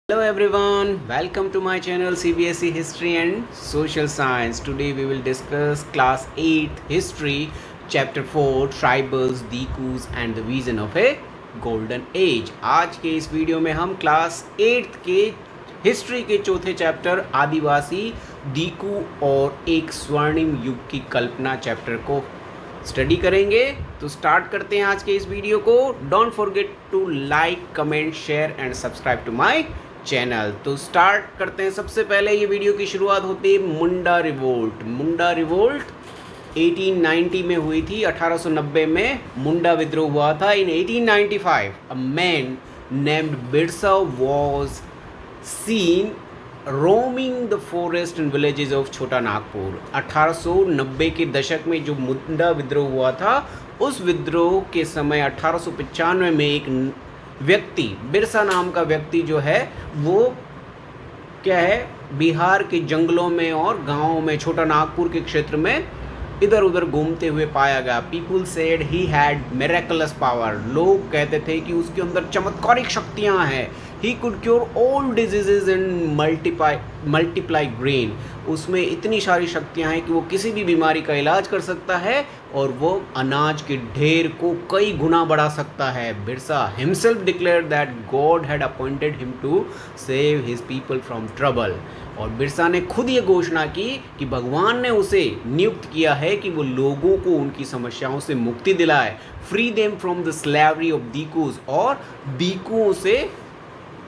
Hello everyone, welcome to my channel CBSE History and Social Science. Today we will discuss class 8th History, chapter 4 Tribals, Dikus and the Vision of a Golden Age. आज के इस video में हम class 8th के history के चौथे chapter आदिवासी, दीकू और एक स्वर्णिम युग की कल्पना चैप्टर को स्टडी करेंगे। तो स्टार्ट करते हैं आज के इस वीडियो को। Don't forget to like, comment, share and subscribe to my channel. तो स्टार्ट करते हैं। सबसे पहले ये वीडियो की शुरुआत होती है मुंडा रिवोल्ट। मुंडा रिवोल्ट 1890 में हुई थी। 1890 में मुंडा विद्रोह हुआ था। इन 1895 a man named Birsa was scene roaming the forest and villages of छोटा नागपुर। 1890 के दशक में जो मुंडा विद्रोह हुआ था, उस विद्रोह के समय 1895 में एक व्यक्ति, बिरसा नाम का व्यक्ति जो है वो क्या है, बिहार के जंगलों में और गांवों में, छोटा नागपुर के क्षेत्र में इधर उधर घूमते हुए पाया गया। People said he had miracles power. लोग कहते थे कि उसके अंदर चमत्कारिक शक्तियां हैं। He could cure all diseases and multiply grain. उसमें इतनी सारी शक्तियां हैं कि वो किसी भी बीमारी का इलाज कर सकता है और वो अनाज के ढेर को कई गुना बढ़ा सकता है। Birsa himself declared that God had appointed him to save his people from trouble. और बिरसा ने खुद ये घोषणा की कि भगवान ने उसे नियुक्त किया है कि वो लोगों को उनकी समस्याओं से मुक्ति दिलाए, free them from the slavery of dikus, और दीकुओं से,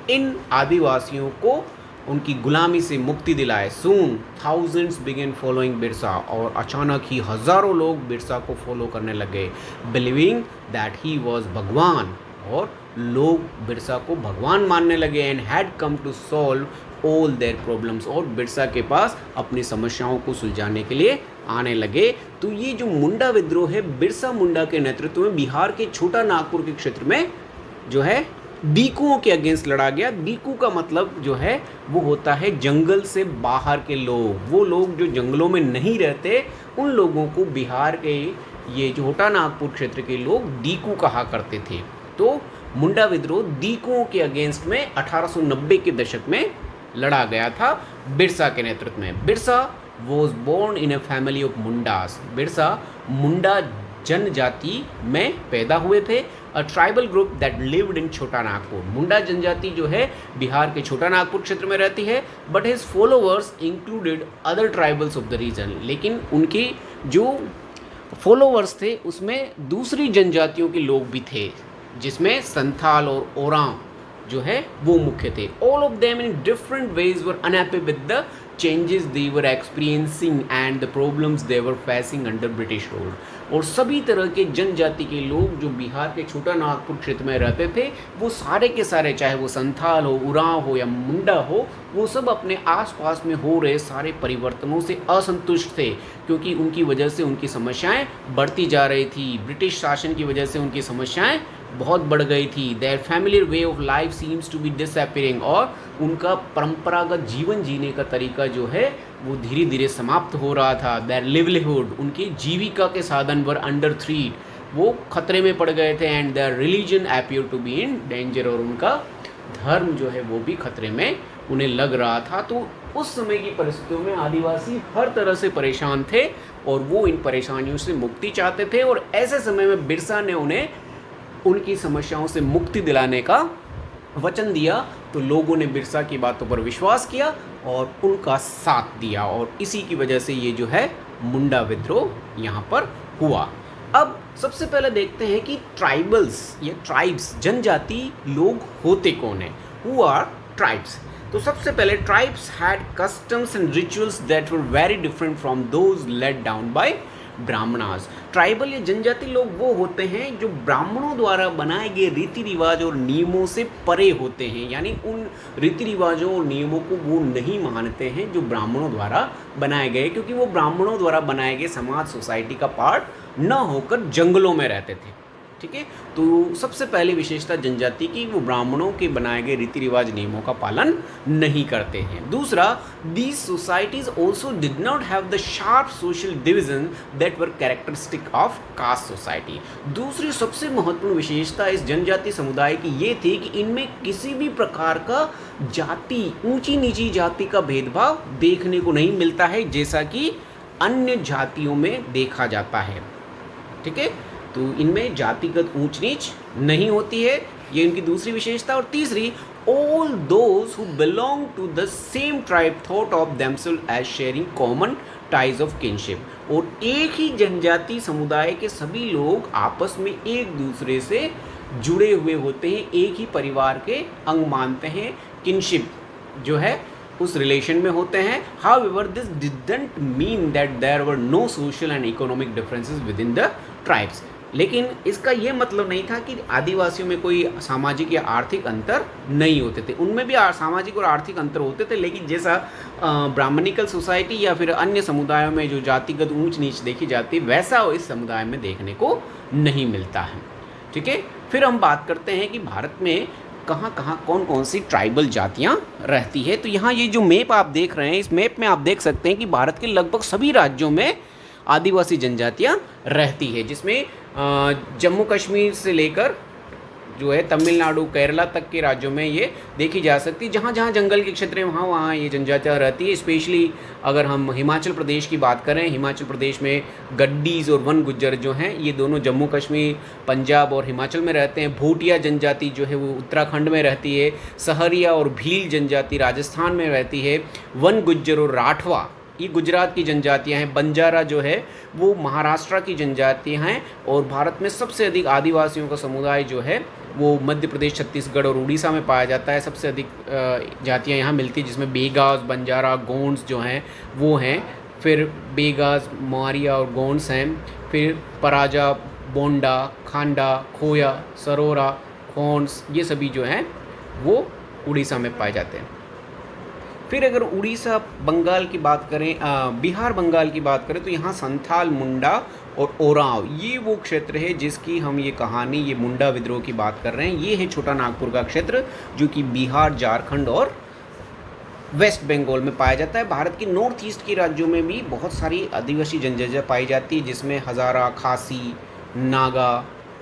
इन आदिवासियों को उनकी गुलामी से मुक्ति दिलाए। सून थाउजेंड्स बिगेन फॉलोइंग बिरसा। और अचानक ही हजारों लोग बिरसा को फॉलो करने लगे, बिलीविंग दैट ही वॉज भगवान। और लोग बिरसा को भगवान मानने लगे। And had come to solve all their problems. और बिरसा के पास अपनी समस्याओं को सुलझाने के लिए आने लगे। तो ये जो मुंडा विद्रोह है, बिरसा मुंडा के नेतृत्व में बिहार के छोटा नागपुर के क्षेत्र में जो है दीकुओं के अगेंस्ट लड़ा गया। दीकू का मतलब जो है वो होता है जंगल से बाहर के लोग। वो लोग जो जंगलों में नहीं रहते, उन लोगों को बिहार के ये छोटा नागपुर क्षेत्र के लोग दीकू कहा करते थे। तो मुंडा विद्रोह दीकुओं के अगेंस्ट में 1890 के दशक में लड़ा गया था बिरसा के नेतृत्व में। Birsa was born in a family of Mundas. Birsa Munda जनजाति में पैदा हुए थे। A tribal group that lived in Chota Nagpur. मुंडा जनजाति जो है बिहार के छोटा नागपुर क्षेत्र में रहती है। But his followers included other tribals of the region. लेकिन उनके जो फॉलोअर्स थे उसमें दूसरी जनजातियों के लोग भी थे, जिसमें संथाल और ओरांव जो है वो मुख्य थे। All of them in different ways were unhappy with the changes they were experiencing and the problems they were facing under British rule. और सभी तरह के जनजाति के लोग जो बिहार के छोटा नागपुर क्षेत्र में रहते थे, वो सारे के सारे, चाहे वो संथाल हो, उरांव हो या मुंडा हो, वो सब अपने आसपास में हो रहे सारे परिवर्तनों से असंतुष्ट थे, क्योंकि उनकी वजह से उनकी समस्याएं बढ़ती जा रही थी। ब्रिटिश शासन की वजह से उनकी समस्याएं बहुत बढ़ गई थी। Their family way of life seems to be disappearing. और उनका परंपरागत जीवन जीने का तरीका जो है वो धीरे धीरे समाप्त हो रहा था। देयर लिवलीहुड, उनकी जीविका के साधन वर अंडर थ्रीट, वो खतरे में पड़ गए थे। And their religion appear to be in danger, और उनका धर्म जो है वो भी खतरे में उन्हें लग रहा था। तो उस समय की परिस्थितियों में आदिवासी हर तरह से परेशान थे और वो इन परेशानियों से मुक्ति चाहते थे। और ऐसे समय में बिरसा ने उन्हें उनकी समस्याओं से मुक्ति दिलाने का वचन दिया। तो लोगों ने बिरसा की बातों पर विश्वास किया और उनका साथ दिया, और इसी की वजह से ये जो है मुंडा विद्रोह यहाँ पर हुआ। अब सबसे पहले देखते हैं कि ट्राइबल्स या ट्राइब्स, जनजाति लोग होते कौन हैं। Who are tribes? तो सबसे पहले tribes had customs and rituals that were very different from those laid down by Brahmanas. Tribal या जनजाति लोग वो होते हैं जो ब्राह्मणों द्वारा बनाए गए रीति रिवाज और नियमों से परे होते हैं, यानी उन रीति रिवाजों और नियमों को वो नहीं मानते हैं जो ब्राह्मणों द्वारा बनाए गए, क्योंकि वो ब्राह्मणों द्वारा बनाए गए समाज, सोसाइटी का पार्ट न होकर जंगलों में रहते थे। ठीक है। तो सबसे पहली विशेषता जनजाति की, वो ब्राह्मणों के बनाए गए रीति रिवाज नियमों का पालन नहीं करते हैं। दूसरा, these societies also did not have the sharp social division that were characteristic of caste society. दूसरी सबसे महत्वपूर्ण विशेषता इस जनजाति समुदाय की ये थी कि इनमें किसी भी प्रकार का जाति, ऊंची नीची जाति का भेदभाव देखने को नहीं मिलता है, जैसा कि अन्य जातियों में देखा जाता है। ठीक है, तो इनमें जातिगत ऊंच नीच नहीं होती है, ये इनकी दूसरी विशेषता। और तीसरी, all those who belong to the same tribe thought of themselves as sharing common ties of kinship. और एक ही जनजाति समुदाय के सभी लोग आपस में एक दूसरे से जुड़े हुए होते हैं, एक ही परिवार के अंग मानते हैं, किनशिप जो है उस रिलेशन में होते हैं। However this didn't mean that there were no social and economic differences within the tribes. लेकिन इसका ये मतलब नहीं था कि आदिवासियों में कोई सामाजिक या आर्थिक अंतर नहीं होते थे, उनमें भी सामाजिक और आर्थिक अंतर होते थे, लेकिन जैसा ब्राह्मणिकल सोसाइटी या फिर अन्य समुदायों में जो जातिगत ऊंच नीच देखी जाती है, वैसा इस समुदाय में देखने को नहीं मिलता है। ठीक है, फिर हम बात करते हैं कि भारत में कहाँ कहाँ कौन कौन सी ट्राइबल जातियाँ रहती है। तो यहाँ ये जो मैप आप देख रहे हैं, इस मैप में आप देख सकते हैं कि भारत के लगभग सभी राज्यों में आदिवासी जनजातियाँ रहती है, जिसमें जम्मू कश्मीर से लेकर जो है तमिलनाडु केरला तक के राज्यों में ये देखी जा सकती है। जहाँ जहाँ जंगल के क्षेत्र हैं वहाँ वहाँ ये जनजातियाँ रहती है। स्पेशली अगर हम हिमाचल प्रदेश की बात करें, हिमाचल प्रदेश में गड्डीज और वन गुज्जर जो हैं, ये दोनों जम्मू कश्मीर, पंजाब और हिमाचल में रहते हैं। भूटिया जनजाति जो है वो उत्तराखंड में रहती है। सहरिया और भील जनजाति राजस्थान में रहती है। वन गुज्जर और राठवा ये गुजरात की जनजातियां हैं। बंजारा जो है वो महाराष्ट्र की जनजातियां हैं। और भारत में सबसे अधिक आदिवासियों का समुदाय जो है वो मध्य प्रदेश, छत्तीसगढ़ और उड़ीसा में पाया जाता है। सबसे अधिक जातियां यहाँ मिलती हैं, जिसमें बेगाज, बंजारा, गोंड्स जो हैं वो हैं। फिर बेगाज, मारिया और गोंड्स हैं। फिर पराजा, बोंडा, खांडा, खोया, सरोरा, खोंड्स, ये सभी जो हैं वो उड़ीसा में पाए जाते हैं। फिर अगर उड़ीसा बंगाल की बात करें, बिहार बंगाल की बात करें, तो यहाँ संथाल, मुंडा और ओरांव ये वो क्षेत्र है जिसकी हम ये कहानी, ये मुंडा विद्रोह की बात कर रहे हैं। ये है छोटा नागपुर का क्षेत्र जो कि बिहार, झारखंड और वेस्ट बंगाल में पाया जाता है। भारत के नॉर्थ ईस्ट के राज्यों में भी बहुत सारी आदिवासी जनजातियाँ पाई जाती है, जिसमें हज़ारा, खासी, नागा,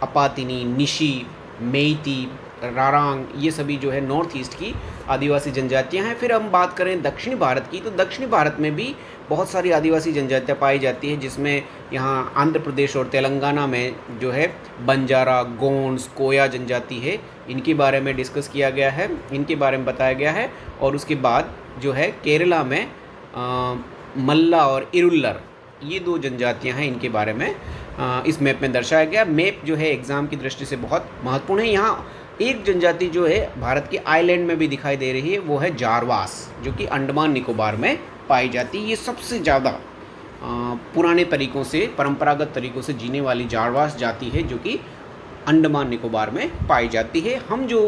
अपातिनी, निशी, मेइती, रारांग, ये सभी जो है नॉर्थ ईस्ट की आदिवासी जनजातियां हैं। फिर हम बात करें दक्षिणी भारत की, तो दक्षिणी भारत में भी बहुत सारी आदिवासी जनजातियां पाई जाती हैं, जिसमें यहाँ आंध्र प्रदेश और तेलंगाना में जो है बंजारा, गोंड्स, कोया जनजाति है, इनके बारे में डिस्कस किया गया है, इनके बारे में बताया गया है। और उसके बाद जो है केरला में मल्ला और इरुल्लर, ये दो जनजातियां हैं, इनके बारे में इस मैप में दर्शाया गया। मैप जो है एग्ज़ाम की दृष्टि से बहुत महत्वपूर्ण है। यहाँ एक जनजाति जो है भारत के आइलैंड में भी दिखाई दे रही है, वो है जारवास, जो कि अंडमान निकोबार में पाई जाती है। ये सबसे ज़्यादा पुराने तरीक़ों से, परंपरागत तरीक़ों से जीने वाली जारवास जाति है, जो कि अंडमान निकोबार में पाई जाती है। हम जो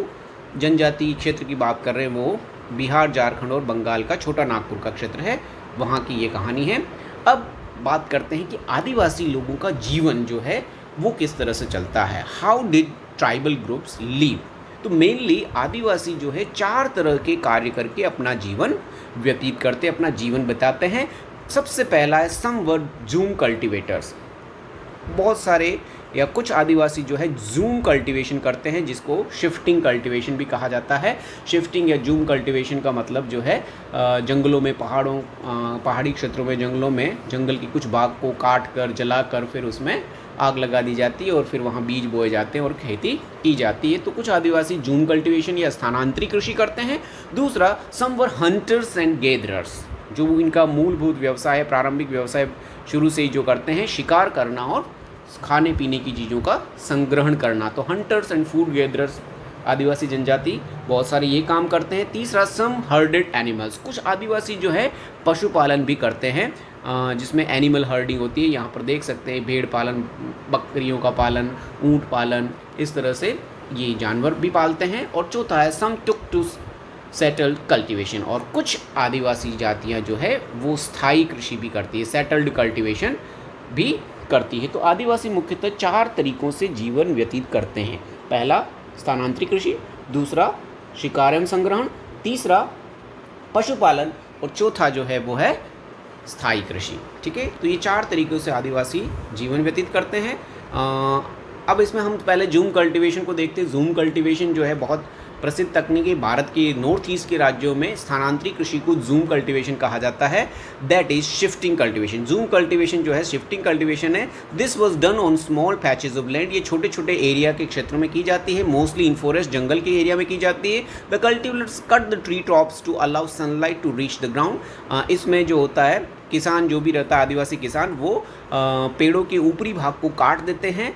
जनजाति क्षेत्र की बात कर रहे हैं वो बिहार, झारखंड और बंगाल का छोटा नागपुर का क्षेत्र है, वहाँ की ये कहानी है। अब बात करते हैं कि आदिवासी लोगों का जीवन जो है वो किस तरह से चलता है। How did tribal groups leave. तो मेनली आदिवासी जो है 4 तरह के कार्य करके अपना जीवन व्यतीत करते, अपना जीवन बिताते हैं। सबसे पहला है सम वर जूम कल्टिवेटर्स। बहुत सारे या कुछ आदिवासी जो है जूम कल्टीवेशन करते हैं, जिसको शिफ्टिंग कल्टीवेशन भी कहा जाता है। शिफ्टिंग या जूम कल्टीवेशन का मतलब जो है जंगलों में, पहाड़ी क्षेत्रों में, जंगलों में जंगल की कुछ भाग को काट कर, जला कर फिर उसमें आग लगा दी जाती है और फिर वहाँ बीज बोए जाते हैं और खेती की जाती है। तो कुछ आदिवासी जूम कल्टीवेशन या स्थानांतरी कृषि करते हैं। दूसरा, सम वर हंटर्स एंड गैदरर्स, जो इनका मूलभूत व्यवसाय है, प्रारंभिक व्यवसाय शुरू से ही जो करते हैं, शिकार करना और खाने पीने की चीज़ों का संग्रहण करना। तो हंटर्स एंड फूड गैदरर्स आदिवासी जनजाति बहुत सारे ये काम करते हैं। तीसरा, सम हर्डेड एनिमल्स, कुछ आदिवासी जो है पशुपालन भी करते हैं, जिसमें एनिमल हर्डिंग होती है। यहाँ पर देख सकते हैं भेड़ पालन, बकरियों का पालन, ऊँट पालन, इस तरह से ये जानवर भी पालते हैं। और चौथा है सम टुक टू सेटल्ड कल्टीवेशन, और कुछ आदिवासी जातियाँ जो है वो स्थायी कृषि भी करती है, सेटल्ड कल्टीवेशन भी करती है। तो आदिवासी मुख्यतः 4 तरीकों से जीवन व्यतीत करते हैं। पहला स्थानांतरित कृषि, दूसरा शिकार एवं संग्रहण, तीसरा पशुपालन और चौथा जो है वो है स्थायी कृषि। ठीक है, तो ये 4 तरीक़ों से आदिवासी जीवन व्यतीत करते हैं। अब इसमें हम पहले जूम कल्टीवेशन को देखते हैं। जूम कल्टीवेशन जो है बहुत प्रसिद्ध तकनीक है। भारत के नॉर्थ ईस्ट के राज्यों में स्थानांतरित कृषि को जूम कल्टीवेशन कहा जाता है, that is shifting cultivation. Zoom cultivation जो है शिफ्टिंग कल्टीवेशन है। This was done on small patches of land. ये छोटे छोटे एरिया के क्षेत्रों में की जाती है, मोस्टली इन फॉरेस्ट, जंगल के एरिया में की जाती है। The cultivators cut the tree tops to allow sunlight to reach the ground. इसमें जो होता है, किसान जो भी रहता है, आदिवासी किसान, वो पेड़ों के ऊपरी भाग को काट देते हैं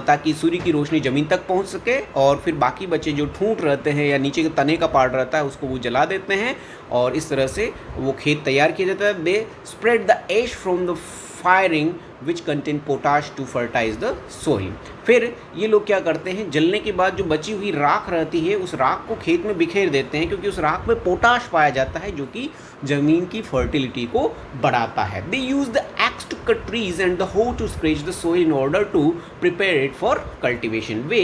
ताकि सूर्य की रोशनी ज़मीन तक पहुंच सके, और फिर बाकी बचे जो ठूंठ रहते हैं या नीचे के तने का पार्ट रहता है उसको वो जला देते हैं, और इस तरह से वो खेत तैयार किया जाता है। They spread the ash from the firing which contain potash to fertilise the soil. फिर ये लोग क्या करते हैं, जलने के बाद जो बची हुई राख रहती है उस राख को खेत में बिखेर देते हैं, क्योंकि उस राख में पोटाश पाया जाता है जो कि ज़मीन की फर्टिलिटी को बढ़ाता है। They use the axe to cut trees and the hoe to scratch the soil in order to prepare it for cultivation. वे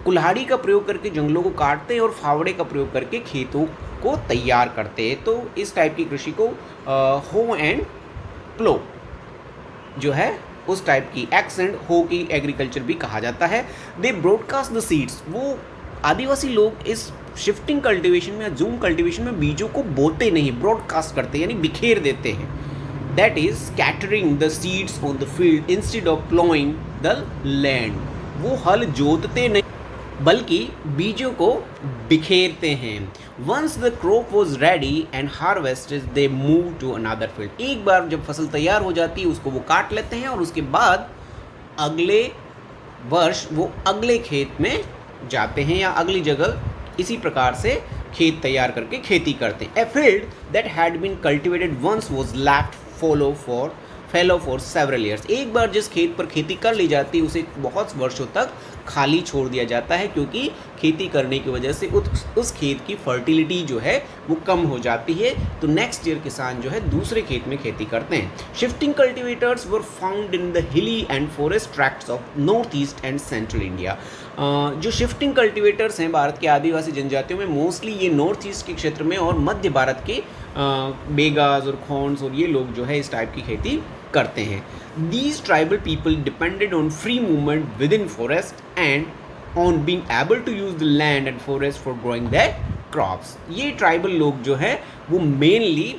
कुल्हाड़ी का प्रयोग करके जंगलों को काटते हैं और फावड़े का प्रयोग करके खेतों को तैयार करते हैं। तो इस टाइप की कृषि को हो एंड प्लो जो है उस टाइप की, एक्स एंड हो की एग्रीकल्चर भी कहा जाता है। दे ब्रॉडकास्ट द सीड्स। वो आदिवासी लोग इस शिफ्टिंग कल्टीवेशन में या जूम कल्टीवेशन में बीजों को बोते नहीं, ब्रॉडकास्ट करते हैं, यानी बिखेर देते हैं। That is scattering the seeds on the field instead of ploughing the land. वो हल जोतते नहीं बल्कि बीजों को बिखेरते हैं। Once the crop was ready and harvested they move to another field. एक बार जब फसल तैयार हो जाती है उसको वो काट लेते हैं और उसके बाद अगले वर्ष वो अगले खेत में जाते हैं या अगली जगह इसी प्रकार से खेत तैयार करके खेती करते हैं। A field that had been cultivated once was left fallow for several years. एक बार जिस खेत पर खेती कर ली जाती है उसे बहुत वर्षों तक खाली छोड़ दिया जाता है, क्योंकि खेती करने की वजह से उस खेत की फर्टिलिटी जो है वो कम हो जाती है। तो नेक्स्ट ईयर किसान जो है दूसरे खेत में खेती करते हैं। Shifting cultivators were found in the hilly and forest tracts of north east and central India. जो शिफ्टिंग कल्टीवेटर्स हैं भारत के आदिवासी जनजातियों में, मोस्टली ये नॉर्थ ईस्ट के क्षेत्र में और मध्य भारत के बेगाज और खोंड्स और ये लोग जो है इस टाइप की खेती करते हैं। These tribal people depended on free movement within forest and on being able to use the land and forest for growing their crops. ये ट्राइबल लोग जो है वो मेनली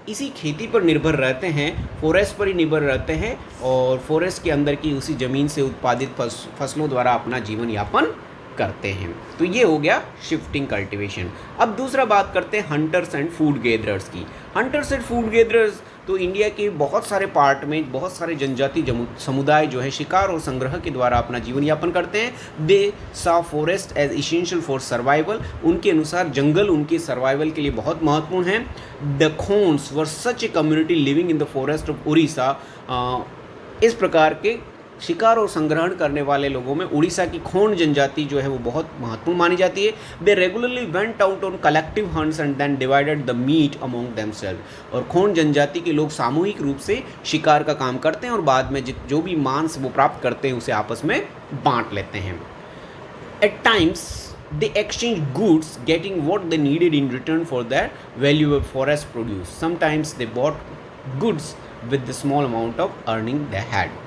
इसी खेती पर निर्भर रहते हैं, फॉरेस्ट पर ही निर्भर रहते हैं और फॉरेस्ट के अंदर की उसी ज़मीन से उत्पादित फसलों द्वारा अपना जीवन यापन करते हैं। तो ये हो गया शिफ्टिंग कल्टीवेशन। अब दूसरा बात करते हैं हंटर्स एंड फूड गैदरर्स की। हंटर्स एंड फूड गैदरर्स तो इंडिया के बहुत सारे पार्ट में बहुत सारे जनजाति समुदाय जो है शिकार और संग्रह के द्वारा अपना जीवन यापन करते हैं। They saw forest as essential for survival. उनके अनुसार जंगल उनके सर्वाइवल के लिए बहुत महत्वपूर्ण है। The Khonds were such a community living in the forest of Orissa. इस प्रकार के शिकार और संग्रहण करने वाले लोगों में उड़ीसा की खोंड जनजाति जो है वो बहुत महत्वपूर्ण मानी जाती है। They regularly went out on collective hunts and then divided the meat among themselves. और खोंड जनजाति के लोग सामूहिक रूप से शिकार का काम करते हैं और बाद में जो भी मांस वो प्राप्त करते हैं उसे आपस में बांट लेते हैं। At times they exchange goods getting what they needed in return for their valuable forest produce. Sometimes they bought goods with the small amount of earning they had.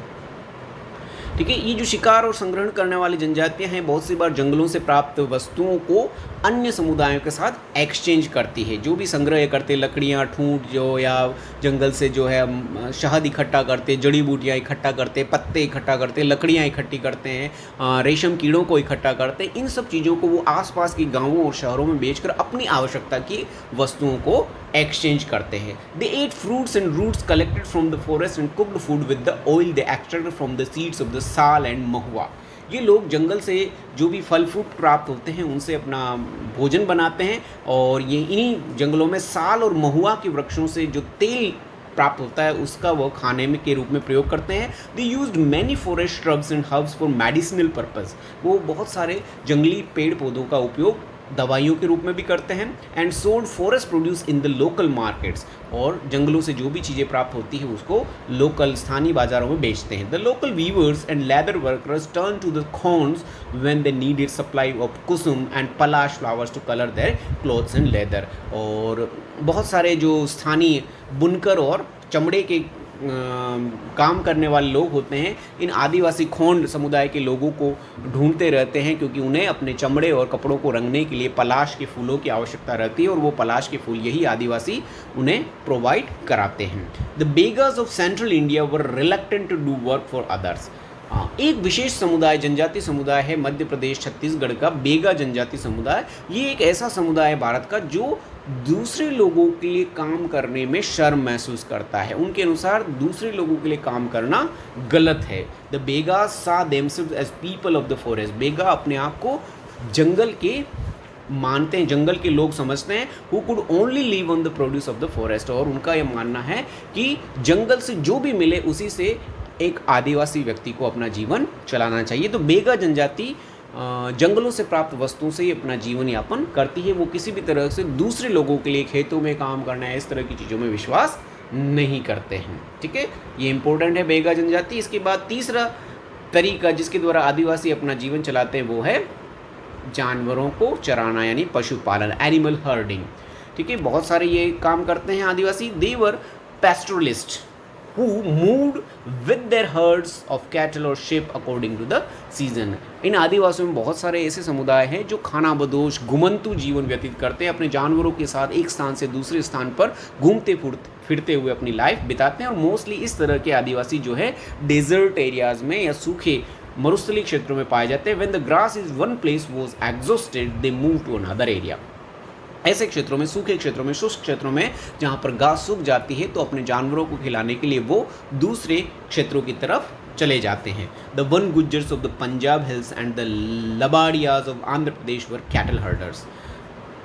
ठीक है, ये जो शिकार और संग्रहण करने वाली जनजातियां हैं बहुत सी बार जंगलों से प्राप्त वस्तुओं को अन्य समुदायों के साथ एक्सचेंज करती है। जो भी संग्रह करते, लकड़ियाँ, ठूंठ जो या जंगल से जो है शहद इकट्ठा करते, जड़ी बूटियाँ इकट्ठा करते, पत्ते इकट्ठा करते, लकड़ियाँ इकट्ठी करते हैं, रेशम कीड़ों को इकट्ठा करते हैं, इन सब चीज़ों को वो आसपास के गाँवों और शहरों में बेचकर अपनी आवश्यकता की वस्तुओं को एक्सचेंज करते हैं। They ate fruits and roots collected from the forest and cooked food with the oil they extracted from the seeds of the sal and mahua. ये लोग जंगल से जो भी फल फ्रूट प्राप्त होते हैं उनसे अपना भोजन बनाते हैं और ये इन्हीं जंगलों में साल और महुआ के वृक्षों से जो तेल प्राप्त होता है उसका वो खाने में के रूप में प्रयोग करते हैं। They used many forest shrubs and herbs for medicinal purpose. वो बहुत सारे जंगली पेड़ पौधों का उपयोग दवाइयों के रूप में भी करते हैं। And sold forest produce in the local markets, और जंगलों से जो भी चीज़ें प्राप्त होती है उसको लोकल स्थानीय बाजारों में बेचते हैं। The local weavers and leather workers turn to the Khonds when they needed supply of kusum and palash flowers to colour their cloths and leather. और बहुत सारे जो स्थानीय बुनकर और चमड़े के काम करने वाले लोग होते हैं, इन आदिवासी खोंड समुदाय के लोगों को ढूंढते रहते हैं, क्योंकि उन्हें अपने चमड़े और कपड़ों को रंगने के लिए पलाश के फूलों की आवश्यकता रहती है, और वो पलाश के फूल यही आदिवासी उन्हें प्रोवाइड कराते हैं। The beggars of central India were reluctant to do work for others. एक विशेष समुदाय, जनजाति समुदाय है मध्य प्रदेश छत्तीसगढ़ का बेगा जनजाति समुदाय। ये एक ऐसा समुदाय है भारत का जो दूसरे लोगों के लिए काम करने में शर्म महसूस करता है। उनके अनुसार दूसरे लोगों के लिए काम करना गलत है। The Baigas saw themselves as people of the forest. Baiga अपने आप को जंगल के मानते हैं, जंगल के लोग समझते हैं, who could only live on the produce of the forest. और उनका यह मानना है कि जंगल से जो भी मिले उसी से एक आदिवासी व्यक्ति को अपना जीवन चलाना चाहिए। तो बेगा जनजाति जंगलों से प्राप्त वस्तुओं से ही अपना जीवन यापन करती है। वो किसी भी तरह से दूसरे लोगों के लिए खेतों में काम करना है, इस तरह की चीज़ों में विश्वास नहीं करते हैं। ठीक है, ये इंपॉर्टेंट है बेगा जनजाति। इसके बाद तीसरा तरीका जिसके द्वारा आदिवासी अपना जीवन चलाते हैं वो है जानवरों को चराना, यानी पशुपालन, एनिमल हर्डिंग। ठीक है, बहुत सारे ये काम करते हैं आदिवासी। दे वर पैस्टोरलिस्ट who moved with their herds of cattle or sheep according to the season। इन आदिवासियों में बहुत सारे ऐसे समुदाय हैं जो खानाबदोश घुमंतु जीवन व्यतीत करते हैं, अपने जानवरों के साथ एक स्थान से दूसरे स्थान पर घूमते फिरते हुए अपनी लाइफ बिताते हैं। और मोस्टली इस तरह के आदिवासी जो है डेजर्ट एरियाज़ में या सूखे मरुस्थलीय क्षेत्रों में पाए जाते हैं। When the grass is one place was exhausted they move to another area. ऐसे क्षेत्रों में, सूखे क्षेत्रों में, शुष्क क्षेत्रों में जहाँ पर घास सूख जाती है तो अपने जानवरों को खिलाने के लिए वो दूसरे क्षेत्रों की तरफ चले जाते हैं। The Van Gujjars of the Punjab hills and the Labadiyas of Andhra Pradesh were cattle herders.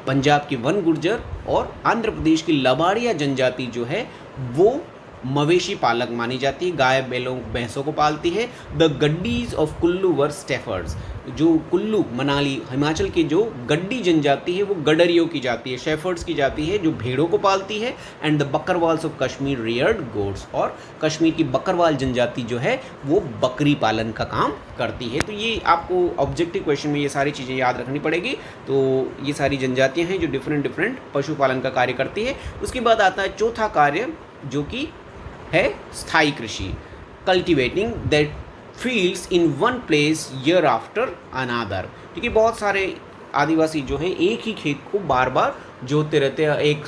Punjab के वन गुर्जर और आंध्र प्रदेश की लबाड़िया जनजाति जो है वो मवेशी पालक मानी जाती है, गाय बैलों भैंसों को पालती है। द गड्डीज ऑफ कुल्लू वर स्टेफर्ड्स। जो कुल्लू मनाली हिमाचल की जो गड्डी जनजाति है वो गडरियों की जाती है, शेफर्ड्स की जाती है जो भेड़ों को पालती है। And the Bakarwals of Kashmir reared goats. और कश्मीर की बकरवाल जनजाति जो है वो बकरी पालन का काम करती है। तो ये आपको ऑब्जेक्टिव क्वेश्चन में ये सारी चीज़ें याद रखनी पड़ेगी। तो ये सारी जनजातियाँ हैं जो डिफरेंट पशुपालन का कार्य करती है। उसके बाद आता है चौथा कार्य जो कि है स्थायी कृषि, cultivating that fields in one place year after अनादर। ठीक है, बहुत सारे आदिवासी जो हैं एक ही खेत को बार बार जोतते रहते हैं, एक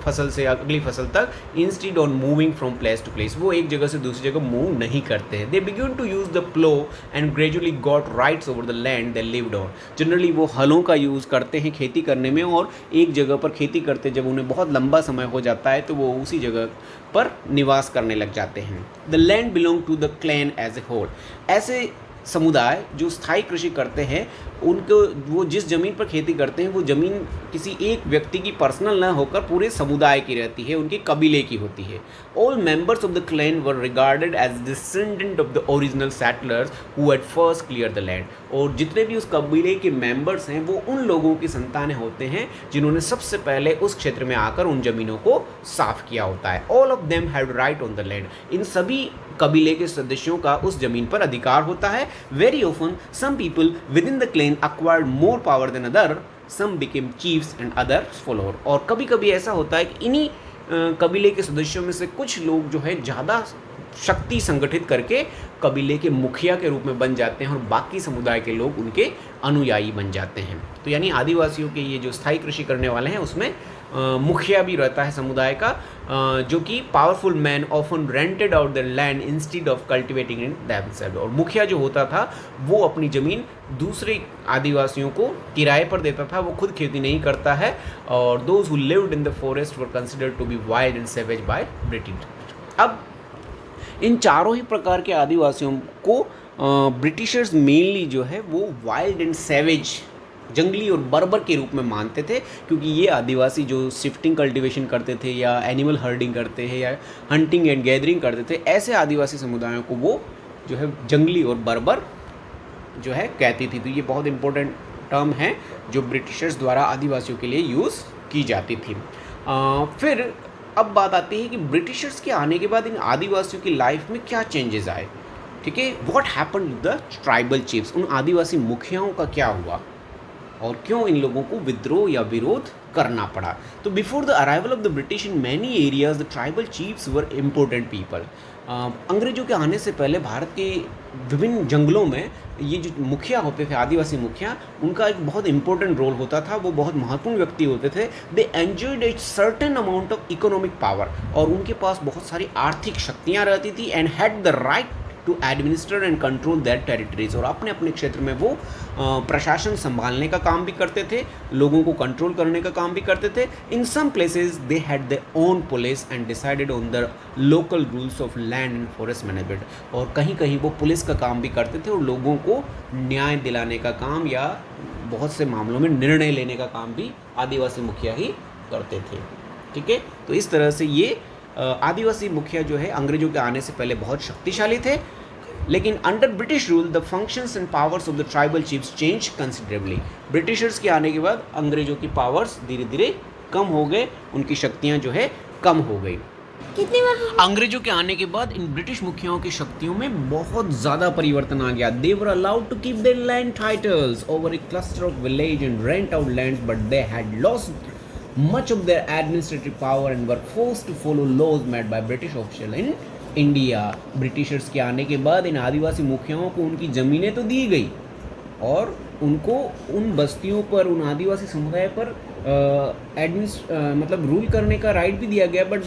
फसल से अगली फसल तक, instead on moving from place to place. वो एक जगह से दूसरी जगह मूव नहीं करते हैं। They begin to use the plough and gradually got rights over the land they lived on. Generally वो हलों का यूज़ करते हैं खेती करने में, और एक जगह पर खेती करते जब उन्हें बहुत लंबा समय हो जाता है तो वो उसी जगह पर निवास करने लग जाते हैं। The land belong to the clan as a whole. ऐसे समुदाय जो स्थायी कृषि करते हैं उनको, वो जिस ज़मीन पर खेती करते हैं वो ज़मीन किसी एक व्यक्ति की पर्सनल ना होकर पूरे समुदाय की रहती है, उनके कबीले की होती है। All members of the clan were regarded as descendant of the original settlers who had first clear the land. और जितने भी उस कबीले के मेंबर्स हैं वो उन लोगों की संतानें होते हैं जिन्होंने सबसे पहले उस क्षेत्र में आकर उन ज़मीनों को साफ किया होता है। All of them had right on the land. इन सभी कबीले के सदस्यों का उस जमीन पर अधिकार होता है। Very often some people within the clan acquired more power than other, some became chiefs and others follower। और कभी कभी ऐसा होता है कि इन्हीं कबीले के सदस्यों में से कुछ लोग जो है ज़्यादा शक्ति संगठित करके कबीले के मुखिया के रूप में बन जाते हैं और बाकी समुदाय के लोग उनके अनुयायी बन जाते हैं। तो यानी आदिवासियों के ये जो स्थायी कृषि करने वाले हैं उसमें मुखिया भी रहता है समुदाय का, जो कि powerful man often rented out the land instead of cultivating in themselves. और मुखिया जो होता था वो अपनी ज़मीन दूसरे आदिवासियों को किराए पर देता था, वो खुद खेती नहीं करता है। और those who lived in the forest were considered to be wild and savage by British. अब इन चारों ही प्रकार के आदिवासियों को ब्रिटिशर्स मेनली जो है वो वाइल्ड एंड सैवेज, जंगली और बर्बर के रूप में मानते थे, क्योंकि ये आदिवासी जो शिफ्टिंग कल्टीवेशन करते थे या एनिमल हर्डिंग करते हैं या हंटिंग एंड गैदरिंग करते थे, ऐसे आदिवासी समुदायों को वो जो है जंगली और बर्बर जो है कहती थी। तो ये बहुत इंपॉर्टेंट टर्म है जो ब्रिटिशर्स द्वारा आदिवासियों के लिए यूज़ की जाती थी। फिर अब बात आती है कि ब्रिटिशर्स के आने के बाद इन आदिवासियों की लाइफ में क्या चेंजेस आए। ठीक है, what happened to the tribal chiefs, उन आदिवासी मुखियाओं का क्या हुआ और क्यों इन लोगों को विद्रोह या विरोध करना पड़ा। तो before the arrival of the British in many areas the tribal chiefs were important people. अंग्रेजों के आने से पहले भारत के विभिन्न जंगलों में ये जो मुखिया होते थे, आदिवासी मुखिया, उनका एक बहुत इंपॉर्टेंट रोल होता था, वो बहुत महत्वपूर्ण व्यक्ति होते थे। They enjoyed a certain amount of economic power, और उनके पास बहुत सारी आर्थिक शक्तियाँ रहती थी, and had the right to administer and control that territories, और अपने अपने क्षेत्र में वो प्रशासन संभालने का काम भी करते थे, लोगों को कंट्रोल करने का काम भी करते थे। In some places they had their own police and decided on the local rules of land and forest management, और कहीं कहीं वो पुलिस का काम भी करते थे और लोगों को न्याय दिलाने का काम या बहुत से मामलों में निर्णय लेने का काम भी आदिवासी मुखिया ही करते थे। ठीक है, तो इस तरह से ये आदिवासी मुखिया जो है अंग्रेजों के आने से पहले बहुत शक्तिशाली थे, लेकिन under British rule the functions and powers of the tribal chiefs change considerably. Britishers के आने के बाद अंग्रेजों की पावर्स धीरे धीरे कम हो गए, उनकी शक्तियां जो है कम हो गई। कितनी बार अंग्रेजों के आने के बाद इन ब्रिटिश मुखियाओं की शक्तियों में बहुत ज़्यादा परिवर्तन आ गया। They were allowed to keep their land titles over a cluster of village and rent out lands, but they had lost much of their administrative power and were forced to follow laws made by British officials in India। Britishers के आने के बाद इन आदिवासी मुखियाओं को उनकी ज़मीनें तो दी गई और उनको उन बस्तियों पर, उन आदिवासी समुदाय पर मतलब रूल करने का राइट भी दिया गया, but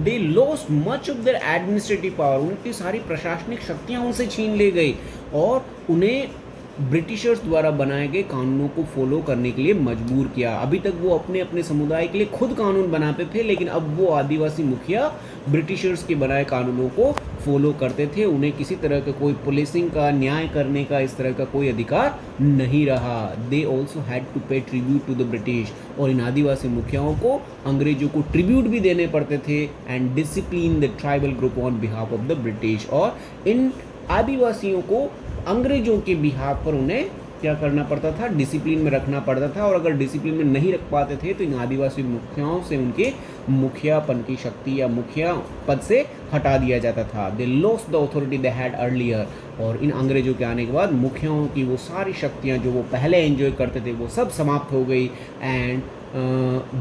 they lost much of their administrative power, उनकी सारी प्रशासनिक शक्तियाँ उनसे छीन ली गई और उन्हें ब्रिटिशर्स द्वारा बनाए गए कानूनों को फॉलो करने के लिए मजबूर किया। अभी तक वो अपने अपने समुदाय के लिए खुद कानून बनाते थे, लेकिन अब वो आदिवासी मुखिया ब्रिटिशर्स के बनाए कानूनों को फॉलो करते थे। उन्हें किसी तरह का कोई पुलिसिंग का, न्याय करने का इस तरह का कोई अधिकार नहीं रहा। दे ऑल्सो हैड टू पे ट्रिब्यूट टू द ब्रिटिश, और इन आदिवासी मुखियाओं को अंग्रेजों को ट्रिब्यूट भी देने पड़ते थे, and discipline the tribal group on behalf of the British. और इन आदिवासियों को अंग्रेजों के बिहाफ पर उन्हें क्या करना पड़ता था, डिसिप्लिन में रखना पड़ता था, और अगर डिसिप्लिन में नहीं रख पाते थे तो इन आदिवासी मुखियाओं से उनके मुखियापन की शक्ति या मुखिया पद से हटा दिया जाता था। They lost the authority they had earlier, और इन अंग्रेजों के आने के बाद मुखियाओं की वो सारी शक्तियाँ जो वो पहले एंजॉय करते थे वो सब समाप्त हो गई, and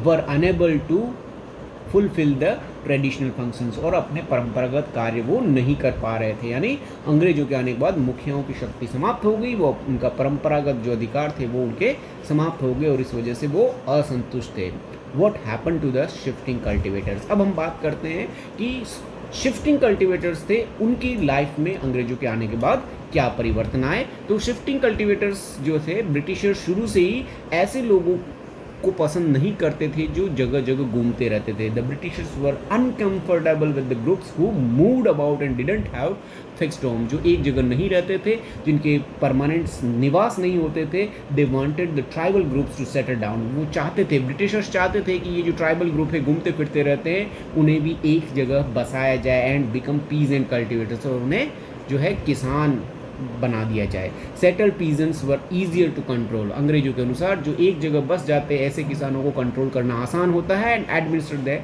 were unable to fulfil the traditional functions, और अपने परंपरागत कार्य वो नहीं कर पा रहे थे। यानी अंग्रेजों के आने के बाद मुखियाओं की शक्ति समाप्त हो गई, वो उनका परंपरागत जो अधिकार थे वो उनके समाप्त हो गए, और इस वजह से वो असंतुष्ट थे। What happen to the shifting cultivators. अब हम बात करते हैं कि शिफ्टिंग कल्टिवेटर्स थे, उनकी लाइफ में अंग्रेजों के आने के बाद क्या परिवर्तन आए। तो शिफ्टिंग कल्टिवेटर्स जो थे, ब्रिटिशर्स शुरू से ही ऐसे लोगों को पसंद नहीं करते थे जो जगह जगह घूमते रहते थे। The Britishers were uncomfortable with the groups who moved about and didn't have fixed home, जो एक जगह नहीं रहते थे, जिनके परमानेंट निवास नहीं होते थे। They wanted the tribal groups to settle down, वो चाहते थे, ब्रिटिशर्स चाहते थे कि ये जो ट्राइबल ग्रुप है घूमते फिरते रहते हैं, उन्हें भी एक जगह बसाया जाए, एंड बिकम पीजेंट कल्टिवेटर्स, और उन्हें जो है किसान बना दिया जाए। Settle peasants were easier to control, अंग्रेजों के अनुसार जो एक जगह बस जाते हैं ऐसे किसानों को कंट्रोल करना आसान होता है, and administer the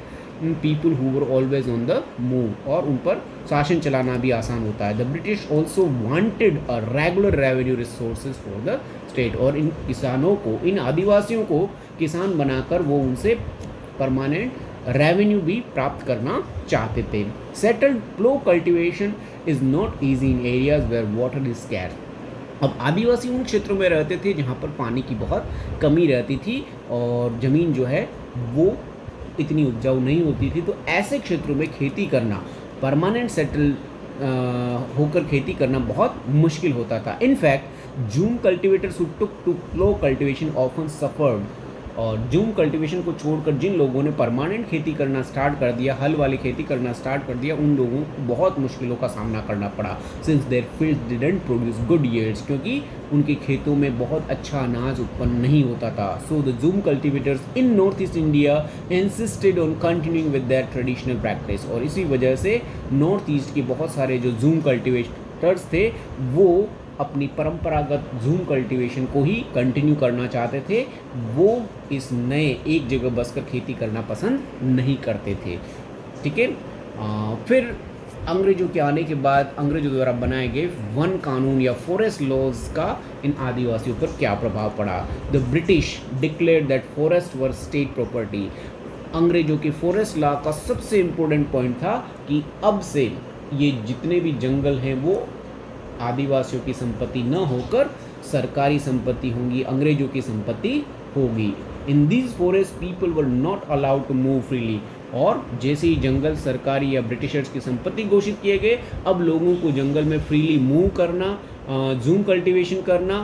people who were always on the move, और उन पर शासन चलाना भी आसान होता है। The British also wanted a regular revenue resources for the state, और इन किसानों को, इन आदिवासियों को किसान बनाकर वो उनसे परमानेंट रेवेन्यू भी प्राप्त करना चाहते थे। Settled plough cultivation is not easy in areas where water is scarce. अब आदिवासी उन क्षेत्रों में रहते थे जहाँ पर पानी की बहुत कमी रहती थी और ज़मीन जो है वो इतनी उपजाऊ नहीं होती थी, तो ऐसे क्षेत्रों में खेती करना, परमानेंट सेटल होकर खेती करना बहुत मुश्किल होता था। In fact jhum cultivators who took to plough cultivation often suffered, और जूम कल्टिवेशन को छोड़कर जिन लोगों ने परमानेंट खेती करना स्टार्ट कर दिया, हल वाली खेती करना स्टार्ट कर दिया, उन लोगों को बहुत मुश्किलों का सामना करना पड़ा। Since there fields didn't produce good yields, क्योंकि उनके खेतों में बहुत अच्छा अनाज उत्पन्न नहीं होता था। So the zoom cultivators in north east India insisted on continuing with their traditional practice, और इसी वजह से नॉर्थ ईस्ट के बहुत सारे जो जूम कल्टिवेटर्स थे वो अपनी परंपरागत जूम कल्टीवेशन को ही कंटिन्यू करना चाहते थे। वो इस नए एक जगह बसकर खेती करना पसंद नहीं करते थे। ठीक है। फिर अंग्रेजों के आने के बाद अंग्रेजों द्वारा बनाए गए वन कानून या फॉरेस्ट लॉज का इन आदिवासियों पर क्या प्रभाव पड़ा। The British declared that forest were state property. अंग्रेजों के फॉरेस्ट लॉ का सबसे इम्पोर्टेंट पॉइंट था कि अब से ये जितने भी जंगल हैं वो आदिवासियों की संपत्ति न होकर सरकारी संपत्ति होंगी, अंग्रेजों की संपत्ति होगी। In these forest people were not allowed to move freely. और जैसे ही जंगल सरकारी या ब्रिटिशर्स की संपत्ति घोषित किए गए, अब लोगों को जंगल में फ्रीली मूव करना, जूम कल्टीवेशन करना,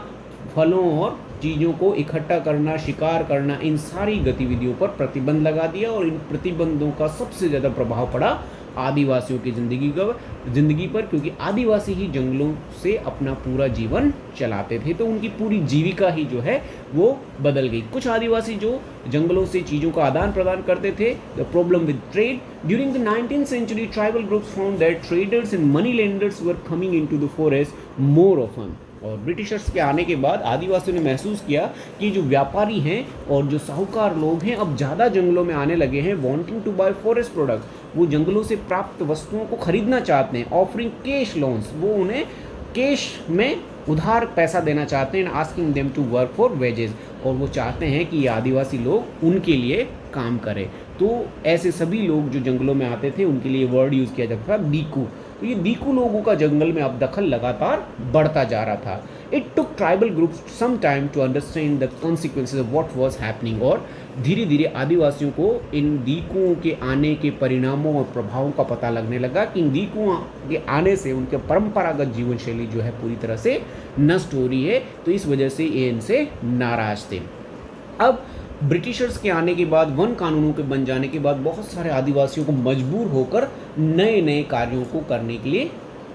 फलों और चीज़ों को इकट्ठा करना, शिकार करना, इन सारी गतिविधियों पर प्रतिबंध लगा दिया। और इन प्रतिबंधों का सबसे ज़्यादा प्रभाव पड़ा आदिवासियों की ज़िंदगी पर, क्योंकि आदिवासी ही जंगलों से अपना पूरा जीवन चलाते थे, तो उनकी पूरी जीविका ही जो है वो बदल गई। कुछ आदिवासी जो जंगलों से चीज़ों का आदान प्रदान करते थे, the problem with trade during the 19th century, tribal groups found that traders and money lenders were coming into the forest more often. और ब्रिटिशर्स के आने के बाद आदिवासियों ने महसूस किया कि जो व्यापारी हैं और जो साहूकार लोग हैं अब ज़्यादा जंगलों में आने लगे हैं, wanting to buy forest products. वो जंगलों से प्राप्त वस्तुओं को खरीदना चाहते हैं, ऑफरिंग कैश लोन्स, वो उन्हें कैश में उधार पैसा देना चाहते हैं, asking them to work for wages, और वो चाहते हैं कि ये आदिवासी लोग उनके लिए काम करें। तो ऐसे सभी लोग जो जंगलों में आते थे उनके लिए वर्ड यूज़ किया जाता था दीकू। तो ये दीकू लोगों का जंगल में अब दखल लगातार बढ़ता जा रहा था। It took tribal groups some time to understand the consequences of what was happening. और धीरे धीरे आदिवासियों को इन दीकुओं के आने के परिणामों और प्रभावों का पता लगने लगा कि इन दीकुओं के आने से उनके परंपरागत जीवन शैली जो है पूरी तरह से नष्ट हो रही है। तो इस वजह से ये इनसे नाराज थे। अब ब्रिटिशर्स के आने के बाद, वन कानूनों के बन जाने के बाद बहुत सारे आदिवासियों को मजबूर होकर नए नए कार्यों को करने के लिए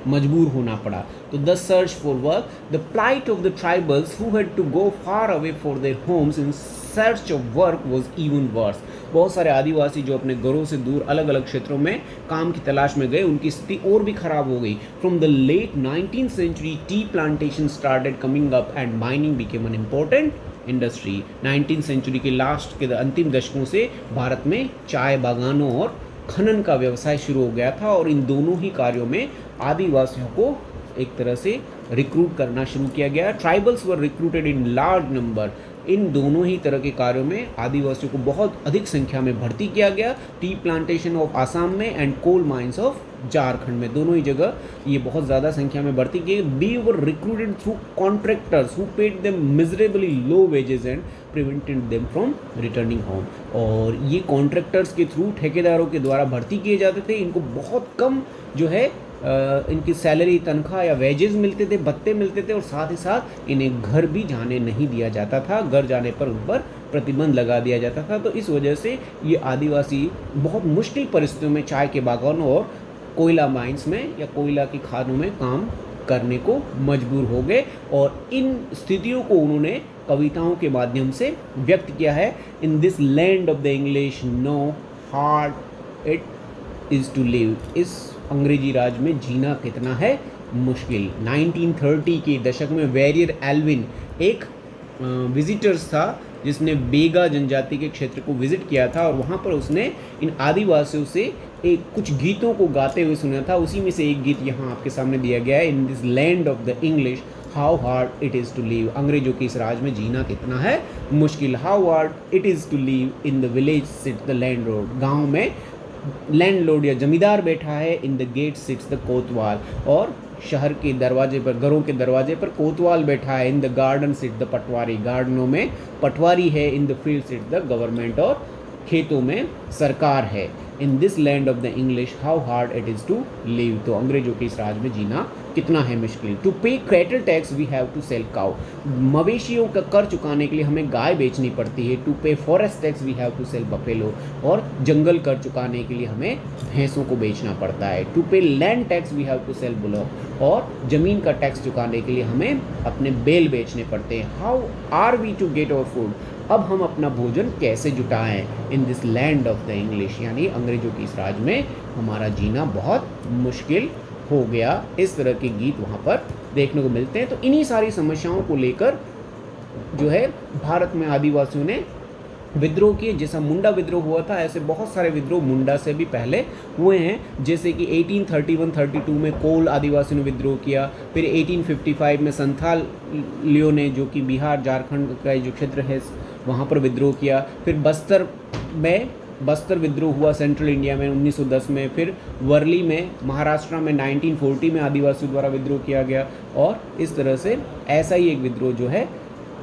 मजबूर होना पड़ा। तो the search for work, the plight of the tribals who had to go far away for their homes in search of work was even worse. बहुत सारे आदिवासी जो अपने घरों से दूर अलग अलग क्षेत्रों में काम की तलाश में गए, उनकी स्थिति और भी खराब हो गई। From the late 19th century, tea plantation started coming up and mining became an important industry. 19th century के लास्ट के अंतिम दशकों से भारत में चाय बागानों और खनन का व्यवसाय शुरू हो गया था, और इन दोनों ही कार्यों में आदिवासियों को एक तरह से रिक्रूट करना शुरू किया गया। Tribals were recruited in large number. इन दोनों ही तरह के कार्यों में आदिवासियों को बहुत अधिक संख्या में भर्ती किया गया। टी प्लांटेशन ऑफ आसाम में and coal mines of Jharkhand में, दोनों ही जगह ये बहुत ज़्यादा संख्या में भर्ती किए। They were recruited through contractors who paid them miserably low wages and prevented them from returning home. और ये कॉन्ट्रैक्टर्स के थ्रू, ठेकेदारों के द्वारा भर्ती किए जाते थे। इनको बहुत कम जो है इनकी सैलरी, तनख्वाह या वेजेस मिलते थे, भत्ते मिलते थे, और साथ ही साथ इन्हें घर भी जाने नहीं दिया जाता था। घर जाने पर उन पर प्रतिबंध लगा दिया जाता था। तो इस वजह से ये आदिवासी बहुत मुश्किल परिस्थितियों में चाय के बागानों और कोयला माइंस में या कोयला की खानों में काम करने को मजबूर हो गए। और इन स्थितियों को उन्होंने कविताओं के माध्यम से व्यक्त किया है। In this land of the English no hard it is to live. इस अंग्रेजी राज में जीना कितना है मुश्किल। 1930 के दशक में वेरियर एल्विन एक विजिटर्स था जिसने बेगा जनजाति के क्षेत्र को विजिट किया था, और वहाँ पर उसने इन आदिवासियों से कुछ गीतों को गाते हुए सुना था। उसी में से एक गीत यहाँ आपके सामने दिया गया है। In this land of the English how hard it is to live. अंग्रेजों के इस राज में जीना कितना है मुश्किल। How hard it is to live in the village sit the landlord. गाँव में लैंडलॉर्ड या जमींदार बैठा है। In the gate sits the kotwal. और शहर के दरवाजे पर, घरों के दरवाजे पर कोतवाल बैठा है। In the garden sit the patwari. गार्डनों में पटवारी है। In the field sit the government. और खेतों में सरकार है। In this land of the English how hard it is to live. तो अंग्रेजों के इस राज में जीना कितना है मुश्किल। To pay cattle tax we have to sell cow. मवेशियों का कर चुकाने के लिए हमें गाय बेचनी पड़ती है। To pay forest tax we have to sell buffalo. और जंगल कर चुकाने के लिए हमें भैंसों को बेचना पड़ता है। To pay land tax we have to sell bullock. और ज़मीन का टैक्स चुकाने के लिए हमें अपने बैल बेचने पड़ते हैं। How are we to get our food. अब हम अपना भोजन कैसे जुटाएं। In this land of the English, यानी अंग्रेजों की इस राज में हमारा जीना बहुत मुश्किल हो गया। इस तरह के गीत वहाँ पर देखने को मिलते हैं। तो इन्हीं सारी समस्याओं को लेकर जो है भारत में आदिवासियों ने विद्रोह किए। जैसा मुंडा विद्रोह हुआ था, ऐसे बहुत सारे विद्रोह मुंडा से भी पहले हुए हैं। जैसे कि 1831-32 में कोल आदिवासियों ने विद्रोह किया, फिर 1855 में संथाल लियो ने, जो कि बिहार झारखंड का जो क्षेत्र है वहाँ पर विद्रोह किया। फिर बस्तर विद्रोह हुआ सेंट्रल इंडिया में 1910 में। फिर वर्ली में महाराष्ट्र में 1940 में आदिवासियों द्वारा विद्रोह किया गया। और इस तरह से ऐसा ही एक विद्रोह जो है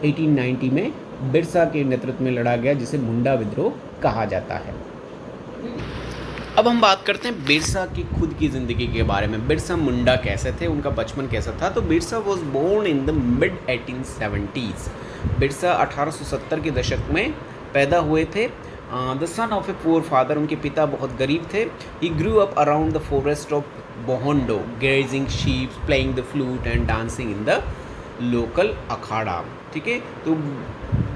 1890 में बिरसा के नेतृत्व में लड़ा गया, जिसे मुंडा विद्रोह कहा जाता है। अब हम बात करते हैं बिरसा की खुद की ज़िंदगी के बारे में। बिरसा मुंडा कैसे थे, उनका बचपन कैसा था। तो Birsa was born in the mid 1870s। Birsa 1870 के दशक में पैदा हुए थे। The son of a poor father, उनके पिता बहुत गरीब थे। He grew up around the forest of Bohonda, grazing sheep, playing the flute and dancing in the local akhara. ठीक है, तो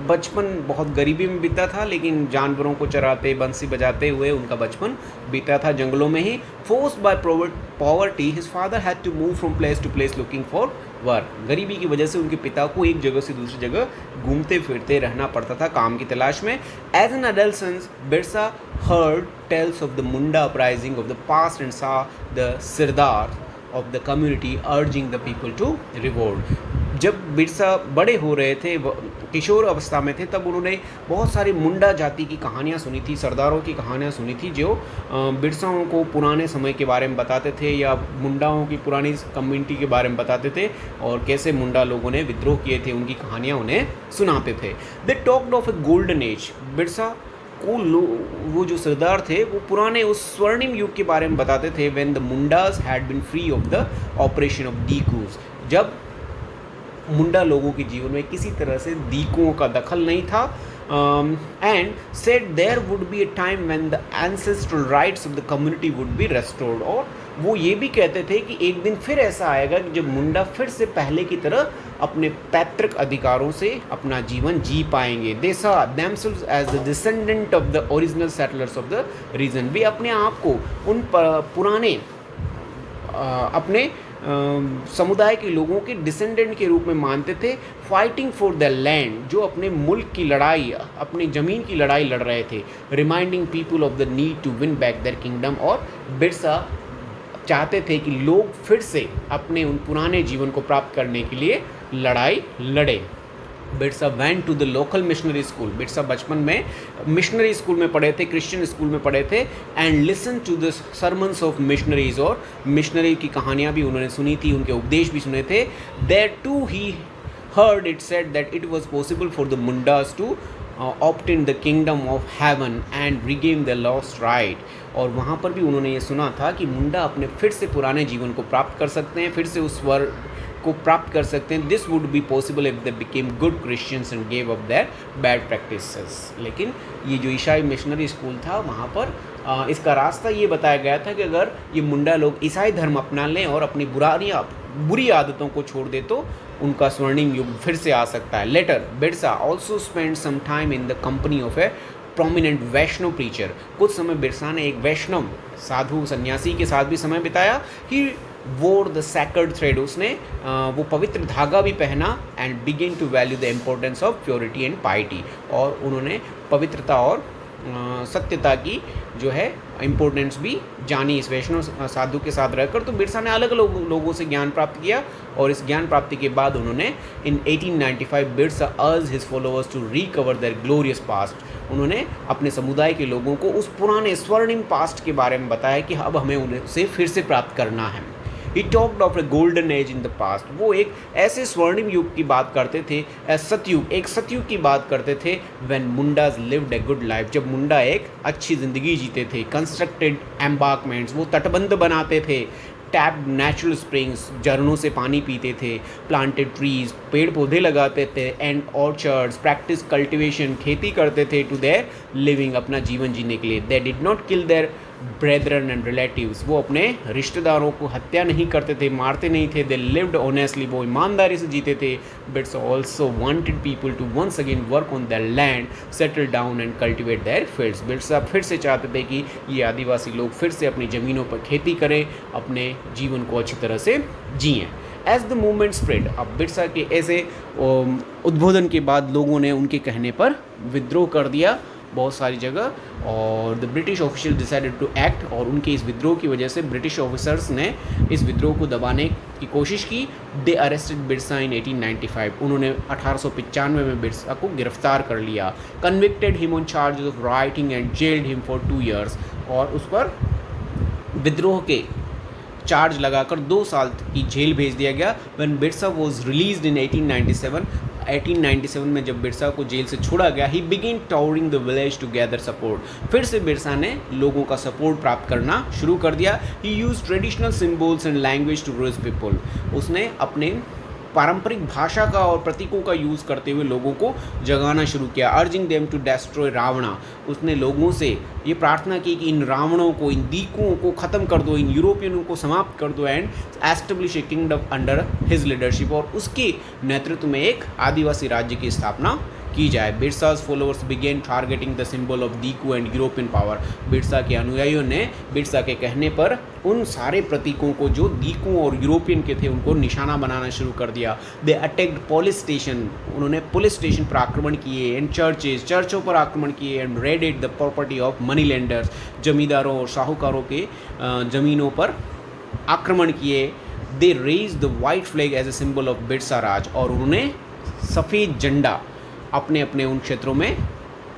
बचपन बहुत गरीबी में बीता था, लेकिन जानवरों को चराते, बंसी बजाते हुए उनका बचपन बीता था जंगलों में ही। Forced by poverty his father had to move from place to place looking for work. गरीबी की वजह से उनके पिता को एक जगह से दूसरी जगह घूमते फिरते रहना पड़ता था काम की तलाश में। As an adolescent, Birsa heard tales of the Munda uprising of the past and saw the Sirdar of the community urging the people to revolt। जब बिरसा बड़े हो रहे थे, किशोर अवस्था में थे, तब उन्होंने बहुत सारी मुंडा जाति की कहानियाँ सुनी थी, सरदारों की कहानियाँ सुनी थी, जो बिरसाओं को पुराने समय के बारे में बताते थे या मुंडाओं की पुरानी कम्युनिटी के बारे में बताते थे, और कैसे मुंडा लोगों ने विद्रोह किए थे, उनकी कहानियाँ उन्हें सुनाते थे। They talked of A golden age. Birsa को वो जो सरदार थे वो पुराने उस स्वर्णिम युग के बारे में बताते थे। When the Mundas had been free of the oppression of dikus, जब मुंडा लोगों के जीवन में किसी तरह से दीकुओं का दखल नहीं था। And said there would be a time when the ancestral rights of the community would be restored. और वो ये भी कहते थे कि एक दिन फिर ऐसा आएगा कि जब मुंडा फिर से पहले की तरह अपने पैतृक अधिकारों से अपना जीवन जी पाएंगे। They saw themselves as the descendant of the original settlers of the region. भी अपने आप को उन पुराने अपने समुदाय के लोगों के डिसेंडेंट के रूप में मानते थे। फाइटिंग फॉर द लैंड, जो अपने मुल्क की लड़ाई, अपनी ज़मीन की लड़ाई लड़ रहे थे। Reminding people of the need to win back their kingdom. और बिरसा चाहते थे कि लोग फिर से अपने उन पुराने जीवन को प्राप्त करने के लिए लड़ाई लड़े। Birsa went to the local missionary school. Birsa बचपन में मिशनरी स्कूल में पढ़े थे, क्रिश्चियन स्कूल में पढ़े थे। And listen to the sermons of missionaries, और मिशनरी की कहानियाँ भी उन्होंने सुनी थी, उनके उपदेश भी सुने थे। There too he heard it said that it was possible for the Mundas to obtain the kingdom of heaven and regain their lost right। और वहाँ पर भी उन्होंने ये सुना था कि मुंडा अपने फिर से पुराने जीवन को प्राप्त कर सकते हैं, फिर से उस स्वर्ग को प्राप्त कर सकते हैं। This would be possible if they became good Christians and gave up there bad practices. लेकिन ये जो ईसाई मिशनरी स्कूल था, वहाँ पर इसका रास्ता ये बताया गया था कि अगर ये मुंडा लोग ईसाई धर्म अपना लें और अपनी बुरी आदतों को छोड़ दे तो उनका स्वर्णिम युग फिर से आ सकता है। Later Birsa also spend some time in the company of a prominent Vaishnav preacher. कुछ समय बिरसा ने एक वैष्णव साधु सन्यासी के साथ भी समय बिताया। ही वोर द सैक्रेड थ्रेड, उसने वो पवित्र धागा भी पहना। And begin to value the importance of purity and piety, और उन्होंने पवित्रता और सत्यता की जो है इम्पोर्टेंस भी जानी इस वैष्णव साधु के साथ रहकर। तो बिरसा ने अलग अलग लोगों से ज्ञान प्राप्त किया, और इस ज्ञान प्राप्ति के बाद उन्होंने इन 1895 Birsa urge his followers to recover their glorious past. उन्होंने अपने समुदाय के लोगों को उस पुराने स्वर्णिम पास्ट के बारे में बताया कि अब हमें उसे फिर से प्राप्त करना है। He talked of a golden age in the past। वो एक ऐसे स्वर्णिम युग की बात करते थे, सतयुग, एक सतयुग की बात करते थे। When Mundas lived a good life, जब मुंडा एक अच्छी ज़िंदगी जीते थे। Constructed embankments, वो तटबंध बनाते थे। टैप्ड नेचुरल स्प्रिंग्स, झरनों से पानी पीते थे। प्लांटेड ट्रीज, पेड़ पौधे लगाते थे। एंड ऑर्चर्ड्स, प्रैक्टिस कल्टिवेशन, खेती करते थे टू देयर लिविंग, अपना जीवन जीने के लिए। They did not kill their brethren and relatives, वो अपने रिश्तेदारों को हत्या नहीं करते थे, मारते नहीं थे। दे लिव्ड ऑनेस्टली, वो ईमानदारी से जीते थे। But also wanted people to once again work on their land, settle down and cultivate their fields. Birsa फिर से चाहते थे कि ये आदिवासी लोग फिर से अपनी ज़मीनों पर खेती करें, अपने जीवन को अच्छी तरह से जिएँ। एज द मूवमेंट स्प्रेड, अब बिरसा के ऐसे उद्बोधन के बाद लोगों ने उनके कहने पर विद्रोह कर दिया बहुत सारी जगह, और the British official decided to act, और उनके इस विद्रोह की वजह से ब्रिटिश ऑफिसर्स ने इस विद्रोह को दबाने की कोशिश की। दे अरेस्टेड बिरसा इन 1895, उन्होंने 1895 में बिरसा को गिरफ्तार कर लिया। Convicted him on charges of writing and gelled him for 2 years, और उस पर विद्रोह के चार्ज लगाकर 2 साल की जेल भेज दिया गया। When Birsa was released in 1897 में जब बिरसा को जेल से छोड़ा गया, he begin touring the village to gather support, फिर से बिरसा ने लोगों का सपोर्ट प्राप्त करना शुरू कर दिया। He use traditional symbols and language to raise people, उसने अपने पारंपरिक भाषा का और प्रतीकों का यूज़ करते हुए लोगों को जगाना शुरू किया। अर्जिंग देम टू डेस्ट्रॉय रावणा, उसने लोगों से ये प्रार्थना की कि इन रावणों को, इन दीकुओं को ख़त्म कर दो, इन यूरोपियनों को समाप्त कर दो, and establish A kingdom under his leadership, और उसके नेतृत्व में एक आदिवासी राज्य की स्थापना की जाए। Birsa's followers began targeting the symbol of diku and European power, Birsa के अनुयायियों ने बिरसा के कहने पर उन सारे प्रतीकों को जो दीकू और यूरोपियन के थे उनको निशाना बनाना शुरू कर दिया। दे अटैक्ड पुलिस स्टेशन, उन्होंने पुलिस स्टेशन पर आक्रमण किए, एंड चर्चों पर आक्रमण किए, and raided the property of money lenders, जमींदारों और साहूकारों के ज़मीनों पर आक्रमण किए। They raise the white flag as a symbol of Birsa Raj, और उन्होंने सफ़ेद झंडा अपने अपने उन क्षेत्रों में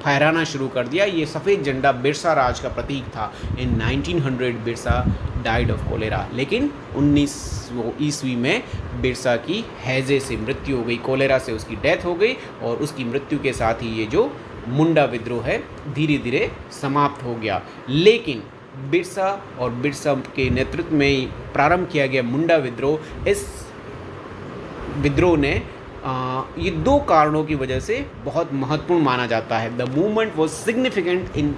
फहराना शुरू कर दिया। ये सफ़ेद झंडा बिरसा राज का प्रतीक था। इन 1900 बिरसा डाइड ऑफ कोलेरा, लेकिन 1900 ईस्वी में बिरसा की हैजे से मृत्यु हो गई, कोलेरा से उसकी डेथ हो गई, और उसकी मृत्यु के साथ ही ये जो मुंडा विद्रोह है धीरे धीरे समाप्त हो गया। लेकिन बिरसा और बिरसा के नेतृत्व में प्रारंभ किया गया मुंडा विद्रोह, इस विद्रोह ने ये 2 कारणों की वजह से बहुत महत्वपूर्ण माना जाता है। The movement was significant in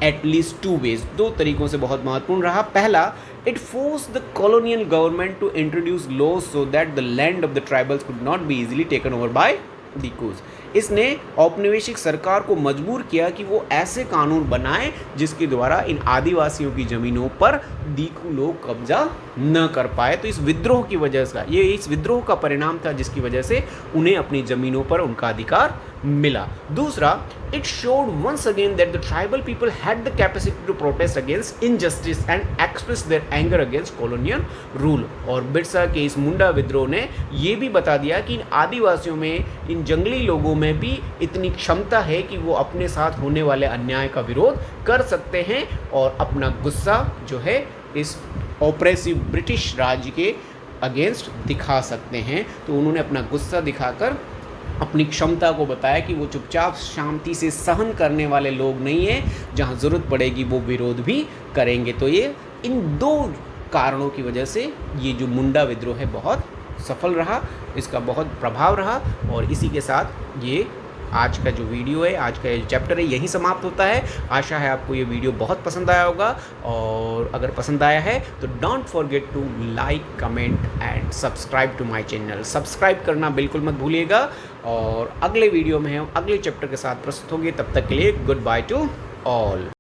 at least 2 ways, 2 तरीकों से बहुत महत्वपूर्ण रहा। पहला, it force the colonial government to introduce laws so that the land of the tribals could not be easily taken over by dikus, इसने औपनिवेशिक सरकार को मजबूर किया कि वो ऐसे कानून बनाए जिसके द्वारा इन आदिवासियों की ज़मीनों पर दीकू लोग कब्जा न कर पाए। तो इस विद्रोह की वजह से, ये इस विद्रोह का परिणाम था जिसकी वजह से उन्हें अपनी ज़मीनों पर उनका अधिकार मिला। दूसरा, it showed once again that the tribal people had the capacity to protest against injustice and express their anger against colonial rule, और बिरसा के इस मुंडा विद्रोह ने ये भी बता दिया कि इन आदिवासियों में, इन जंगली लोगों में भी इतनी क्षमता है कि वो अपने साथ होने वाले अन्याय का विरोध कर सकते हैं और अपना गुस्सा जो है इस ऑपरेसिव ब्रिटिश राज्य के अगेंस्ट दिखा सकते हैं। तो उन्होंने अपना गुस्सा दिखाकर अपनी क्षमता को बताया कि वो चुपचाप शांति से सहन करने वाले लोग नहीं हैं, जहाँ ज़रूरत पड़ेगी वो विरोध भी करेंगे। तो ये इन 2 कारणों की वजह से ये जो मुंडा विद्रोह है बहुत सफल रहा, इसका बहुत प्रभाव रहा, और इसी के साथ ये आज का जो वीडियो है, आज का जो चैप्टर है, यहीं समाप्त होता है। आशा है आपको ये वीडियो बहुत पसंद आया होगा, और अगर पसंद आया है तो don't forget to like, comment and subscribe to my channel. Subscribe करना बिल्कुल मत भूलिएगा, और अगले वीडियो में हम अगले चैप्टर के साथ प्रस्तुत होंगे। तब तक के लिए गुड बाय टू ऑल।